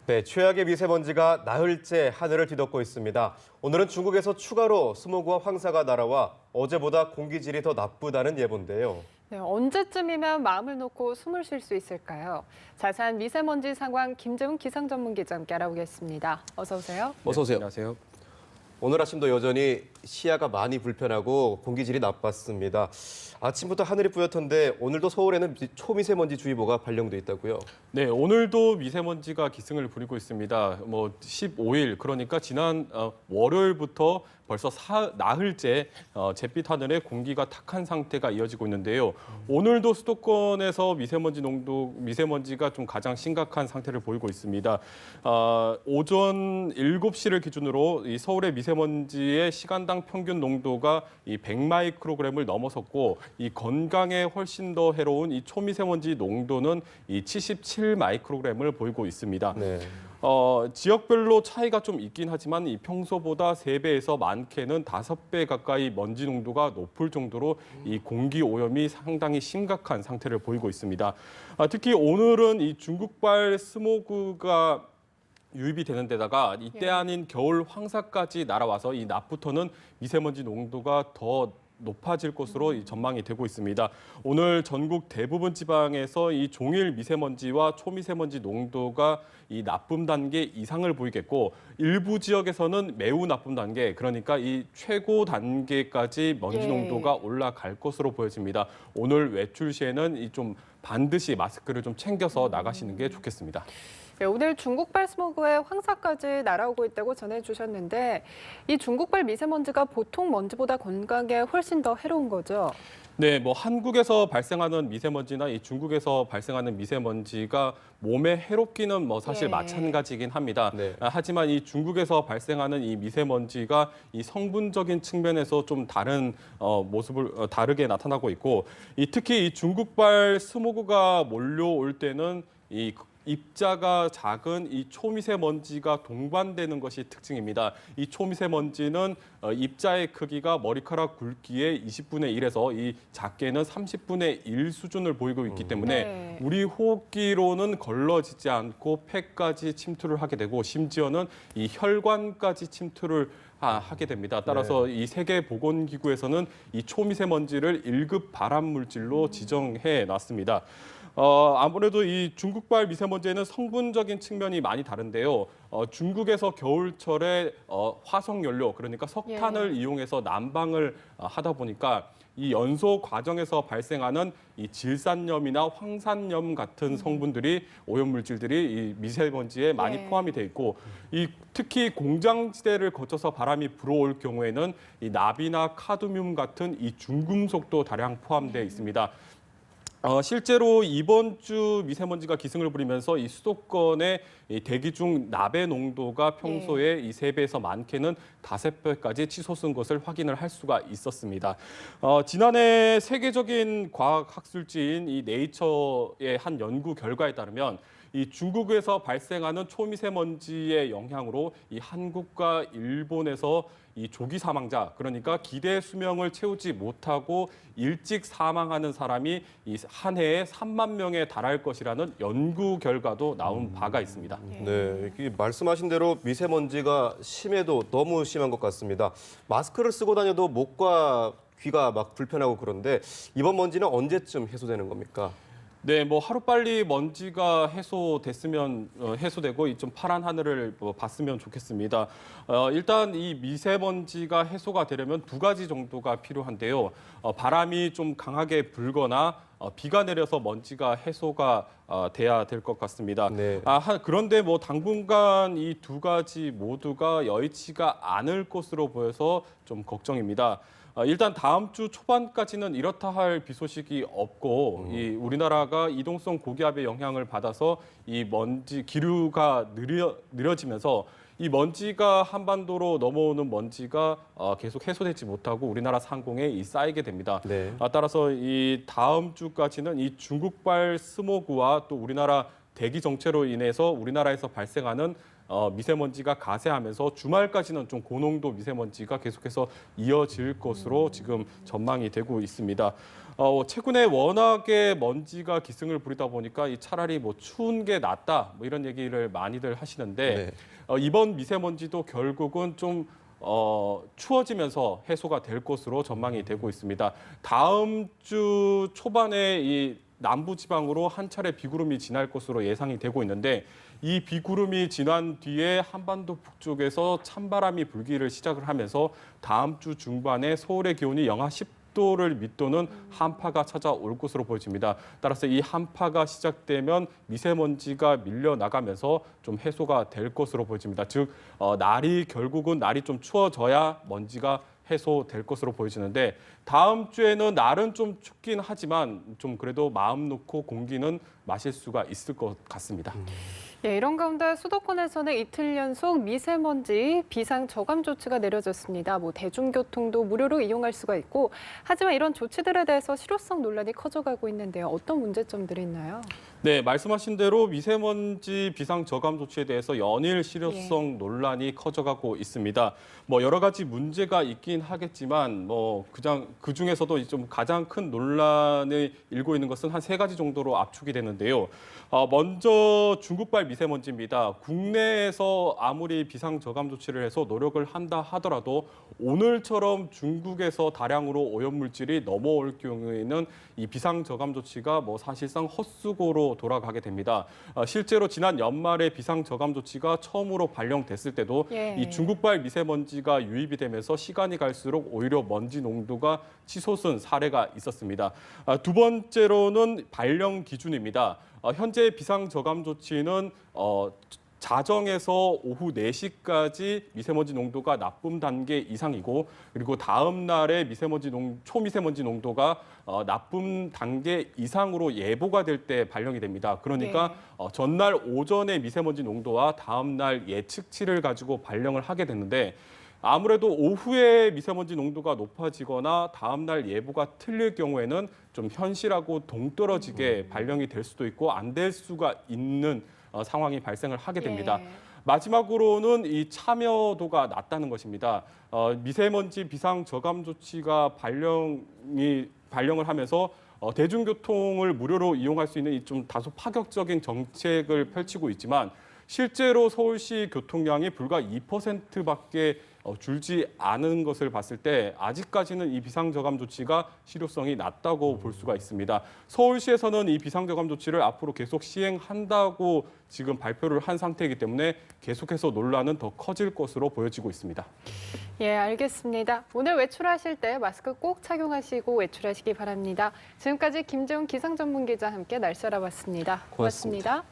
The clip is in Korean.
네, 최악의 미세먼지가 나흘째 하늘을 뒤덮고 있습니다. 오늘은 중국에서 추가로 스모그와 황사가 날아와 어제보다 공기질이 더 나쁘다는 예보인데요. 네, 언제쯤이면 마음을 놓고 숨을 쉴 수 있을까요? 자세한 미세먼지 상황 김재훈 기상전문기자 함께 알아보겠습니다. 어서 오세요. 어서 오세요. 안녕하세요. 오늘 아침도 여전히 시야가 많이 불편하고 공기질이 나빴습니다. 아침부터 하늘이 뿌옇던데 오늘도 서울에는 초미세먼지 주의보가 발령돼 있다고요? 네, 오늘도 미세먼지가 기승을 부리고 있습니다. 15일, 그러니까 지난 월요일부터 벌써 나흘째 잿빛 하늘에 공기가 탁한 상태가 이어지고 있는데요. 오늘도 수도권에서 미세먼지가 좀 가장 심각한 상태를 보이고 있습니다. 오전 7시를 기준으로 이 서울의 미세먼지의 시간당 평균 농도가 이 100마이크로그램을 넘어섰고, 이 건강에 훨씬 더 해로운 이 초미세먼지 농도는 이 77마이크로그램을 보이고 있습니다. 네. 지역별로 차이가 좀 있긴 하지만 이 평소보다 3배에서 많게는 5배 가까이 먼지 농도가 높을 정도로 이 공기 오염이 상당히 심각한 상태를 보이고 있습니다. 특히 오늘은 이 중국발 스모그가 유입이 되는 데다가 이때 아닌 겨울 황사까지 날아와서 이 낮부터는 미세먼지 농도가 더 높아질 것으로 전망이 되고 있습니다. 오늘 전국 대부분 지방에서 이 종일 미세먼지와 초미세먼지 농도가 이 나쁨 단계 이상을 보이겠고, 일부 지역에서는 매우 나쁨 단계, 그러니까 이 최고 단계까지 먼지 농도가 올라갈 것으로 보여집니다. 오늘 외출 시에는 이 좀 반드시 마스크를 좀 챙겨서 나가시는 게 좋겠습니다. 네, 오늘 중국발 스모그에 황사까지 날아오고 있다고 전해주셨는데 이 중국발 미세먼지가 보통 먼지보다 건강에 훨씬 더 해로운 거죠? 네, 한국에서 발생하는 미세먼지나 이 중국에서 발생하는 미세먼지가 몸에 해롭기는 사실 마찬가지긴 합니다. 네. 하지만 이 중국에서 발생하는 이 미세먼지가 이 성분적인 측면에서 좀 다른 모습을 다르게 나타나고 있고, 특히 이 중국발 스모그가 몰려올 때는 이 입자가 작은 이 초미세먼지가 동반되는 것이 특징입니다. 이 초미세먼지는 입자의 크기가 머리카락 굵기의 20분의 1에서 이 작게는 30분의 1 수준을 보이고 있기 때문에 우리 호흡기로는 걸러지지 않고 폐까지 침투를 하게 되고, 심지어는 이 혈관까지 침투를 하게 됩니다. 따라서 이 세계보건기구에서는 이 초미세먼지를 1급 발암물질로 지정해 놨습니다. 아무래도 이 중국발 미세먼지에는 성분적인 측면이 많이 다른데요. 중국에서 겨울철에 화석연료, 그러니까 석탄을 이용해서 난방을 하다 보니까 이 연소 과정에서 발생하는 이 질산염이나 황산염 같은 성분들이, 오염물질들이 이 미세먼지에 많이 포함이 돼 있고, 특히 공장지대를 거쳐서 바람이 불어올 경우에는 이 납이나 카드뮴 같은 이 중금속도 다량 포함되어 있습니다. 실제로 이번 주 미세먼지가 기승을 부리면서 이 수도권의 이 대기 중 납의 농도가 평소에 이 3배에서 많게는 5배까지 치솟은 것을 확인을 할 수가 있었습니다. 지난해 세계적인 과학 학술지인 이 네이처의 한 연구 결과에 따르면 이 중국에서 발생하는 초미세먼지의 영향으로 이 한국과 일본에서 이 조기 사망자, 그러니까 기대 수명을 채우지 못하고 일찍 사망하는 사람이 이 한 해에 3만 명에 달할 것이라는 연구 결과도 나온 바가 있습니다. 네, 말씀하신 대로 미세먼지가 심해도 너무 심한 것 같습니다. 마스크를 쓰고 다녀도 목과 귀가 막 불편하고 그런데 이번 먼지는 언제쯤 해소되는 겁니까? 네, 하루빨리 먼지가 해소됐으면 해소되고 이 좀 파란 하늘을 봤으면 좋겠습니다. 일단 이 미세먼지가 해소가 되려면 2가지 정도가 필요한데요. 바람이 좀 강하게 불거나 비가 내려서 먼지가 해소가 돼야 될 것 같습니다. 네. 그런데 당분간 이 2가지 모두가 여의치가 않을 것으로 보여서 좀 걱정입니다. 일단 다음 주 초반까지는 이렇다 할 비 소식이 없고, 이 우리나라가 이동성 고기압의 영향을 받아서 이 기류가 느려지면서 이 먼지가 한반도로 넘어오는 먼지가 계속 해소되지 못하고 우리나라 상공에 쌓이게 됩니다. 네. 따라서 이 다음 주까지는 이 중국발 스모그와 또 우리나라 대기 정체로 인해서 우리나라에서 발생하는 미세먼지가 가세하면서 주말까지는 좀 고농도 미세먼지가 계속해서 이어질 것으로 지금 전망이 되고 있습니다. 최근에 워낙에 먼지가 기승을 부리다 보니까 이 차라리 뭐 추운 게 낫다 뭐 이런 얘기를 많이들 하시는데 이번 미세먼지도 결국은 좀 추워지면서 해소가 될 것으로 전망이 되고 있습니다. 다음 주 초반에 이 남부 지방으로 한 차례 비구름이 지날 것으로 예상이 되고 있는데 이 비구름이 지난 뒤에 한반도 북쪽에서 찬바람이 불기를 시작을 하면서 다음 주 중반에 서울의 기온이 영하 10도를 밑도는 한파가 찾아올 것으로 보여집니다. 따라서 이 한파가 시작되면 미세먼지가 밀려나가면서 좀 해소가 될 것으로 보여집니다. 즉 결국은 날이 좀 추워져야 먼지가 해소될 것으로 보여지는데 다음 주에는 날은 좀 춥긴 하지만 좀 그래도 마음 놓고 공기는 마실 수가 있을 것 같습니다. 예, 이런 가운데 수도권에서는 이틀 연속 미세먼지 비상 저감 조치가 내려졌습니다. 대중교통도 무료로 이용할 수가 있고 하지만 이런 조치들에 대해서 실효성 논란이 커져가고 있는데요. 어떤 문제점들이 있나요? 네, 말씀하신 대로 미세먼지 비상 저감 조치에 대해서 연일 실효성 논란이 커져가고 있습니다. 여러 가지 문제가 있긴 하겠지만 그 중에서도 좀 가장 큰 논란을 일고 있는 것은 한 3가지 정도로 압축이 되는데요. 먼저 중국발 미세먼지입니다. 국내에서 아무리 비상 저감 조치를 해서 노력을 한다 하더라도 오늘처럼 중국에서 다량으로 오염물질이 넘어올 경우에는 이 비상 저감 조치가 사실상 헛수고로 돌아가게 됩니다. 실제로 지난 연말에 비상 저감 조치가 처음으로 발령됐을 때도 이 중국발 미세먼지가 유입이 되면서 시간이 갈수록 오히려 먼지 농도가 치솟은 사례가 있었습니다. 두 번째로는 발령 기준입니다. 현재 비상 저감 조치는 자정에서 오후 4시까지 미세먼지 농도가 나쁨 단계 이상이고 그리고 다음 날에 초미세먼지 농도가 나쁨 단계 이상으로 예보가 될 때 발령이 됩니다. 그러니까 전날 오전의 미세먼지 농도와 다음 날 예측치를 가지고 발령을 하게 됐는데 아무래도 오후에 미세먼지 농도가 높아지거나 다음 날 예보가 틀릴 경우에는 좀 현실하고 동떨어지게 발령이 될 수도 있고 안 될 수가 있는 상황이 발생을 하게 됩니다. 마지막으로는 이 참여도가 낮다는 것입니다. 미세먼지 비상 저감 조치가 발령을 하면서 대중교통을 무료로 이용할 수 있는 이 좀 다소 파격적인 정책을 펼치고 있지만 실제로 서울시 교통량이 불과 2%밖에 줄지 않은 것을 봤을 때 아직까지는 이 비상저감 조치가 실효성이 낮다고 볼 수가 있습니다. 서울시에서는 이 비상저감 조치를 앞으로 계속 시행한다고 지금 발표를 한 상태이기 때문에 계속해서 논란은 더 커질 것으로 보여지고 있습니다. 예, 알겠습니다. 오늘 외출하실 때 마스크 꼭 착용하시고 외출하시기 바랍니다. 지금까지 김재훈 기상전문기자와 함께 날씨 알아봤습니다. 고맙습니다.